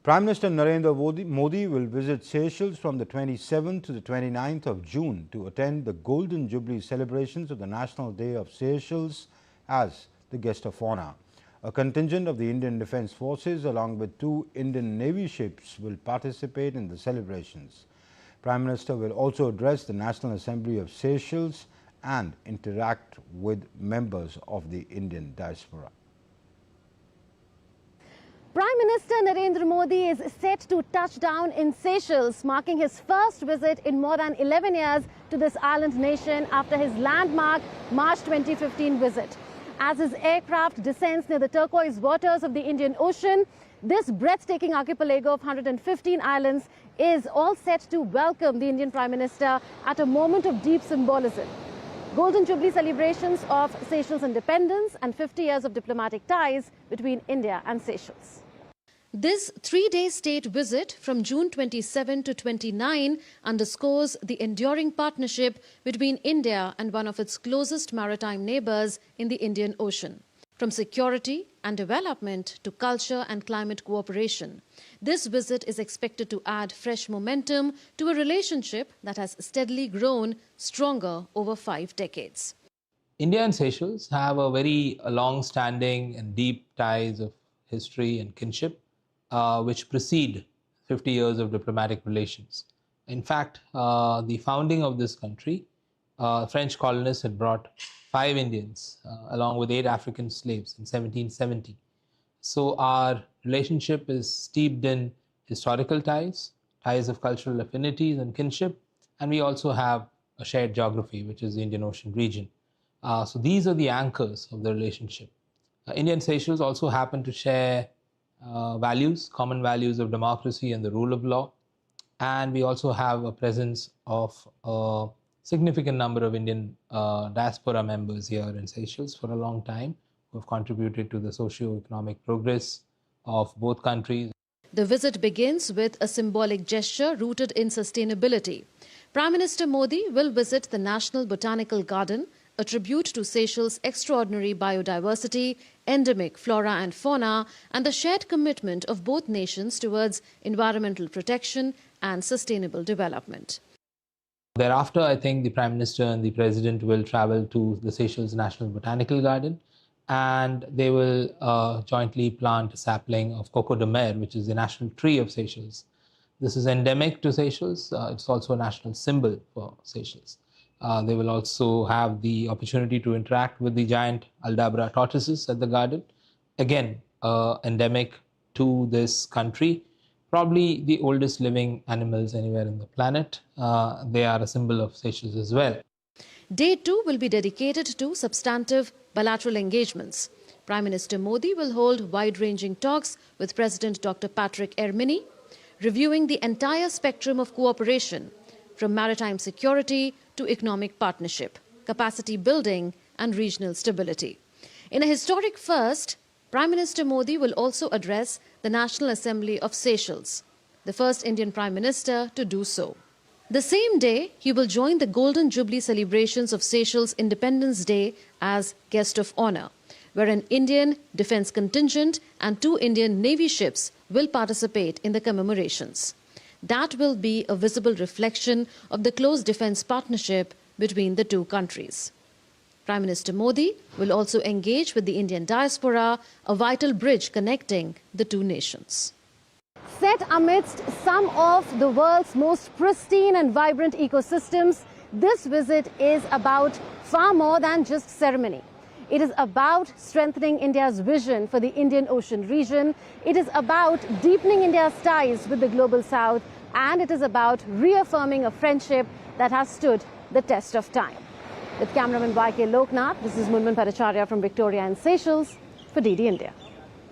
Prime Minister Narendra Modi will visit Seychelles from the 27th to the 29th of June to attend the Golden Jubilee celebrations of the National Day of Seychelles as the guest of honor. A contingent of the Indian Defence Forces along with 2 Indian Navy ships will participate in the celebrations. Prime Minister will also address the National Assembly of Seychelles and interact with members of the Indian diaspora. Prime Minister Narendra Modi is set to touch down in Seychelles, marking his first visit in more than 11 years to this island nation after his landmark March 2015 visit. As his aircraft descends near the turquoise waters of the Indian Ocean, this breathtaking archipelago of 115 islands is all set to welcome the Indian Prime Minister at a moment of deep symbolism. Golden Jubilee celebrations of Seychelles' independence and 50 years of diplomatic ties between India and Seychelles. This 3-day state visit from June 27 to 29 underscores the enduring partnership between India and one of its closest maritime neighbors in the Indian Ocean. From security and development to culture and climate cooperation, this visit is expected to add fresh momentum to a relationship that has steadily grown stronger over 5 decades. India and Seychelles have a very long-standing and deep ties of history and kinship, which precede 50 years of diplomatic relations. In fact, the founding of this country, French colonists had brought 5 Indians along with 8 African slaves in 1770. So our relationship is steeped in historical ties, ties of cultural affinities and kinship, and we also have a shared geography, which is the Indian Ocean region. So these are the anchors of the relationship. India and Seychelles also happen to share values, common values of democracy and the rule of law. And we also have a presence of a significant number of Indian diaspora members here in Seychelles for a long time, who have contributed to the socio-economic progress of both countries. The visit begins with a symbolic gesture rooted in sustainability. Prime Minister Modi will visit the National Botanical Garden, a tribute to Seychelles' extraordinary biodiversity, endemic flora and fauna, and the shared commitment of both nations towards environmental protection and sustainable development. Thereafter, I think the Prime Minister and the President will travel to the Seychelles National Botanical Garden, and they will jointly plant a sapling of Coco de Mer, which is the national tree of Seychelles. This is endemic to Seychelles. It's also a national symbol for Seychelles. They will also have the opportunity to interact with the giant Aldabra tortoises at the garden. Again, endemic to this country, probably the oldest living animals anywhere in the planet. They are a symbol of Seychelles as well. Day 2 will be dedicated to substantive bilateral engagements. Prime Minister Modi will hold wide-ranging talks with President Dr. Patrick Ermini, reviewing the entire spectrum of cooperation, from maritime security to economic partnership, capacity building and regional stability. In a historic first, Prime Minister Modi will also address the National Assembly of Seychelles, the first Indian Prime Minister to do so. The same day, he will join the Golden Jubilee celebrations of Seychelles' Independence Day as guest of honor, where an Indian defence contingent and 2 Indian Navy ships will participate in the commemorations. That will be a visible reflection of the close defence partnership between the 2 countries. Prime Minister Modi will also engage with the Indian diaspora, a vital bridge connecting the 2 nations. Set amidst some of the world's most pristine and vibrant ecosystems, this visit is about far more than just ceremony. It is about strengthening India's vision for the Indian Ocean region. It is about deepening India's ties with the global south. And it is about reaffirming a friendship that has stood the test of time. With cameraman YK Loknath, this is Munman Paracharya from Victoria and Seychelles for DD India.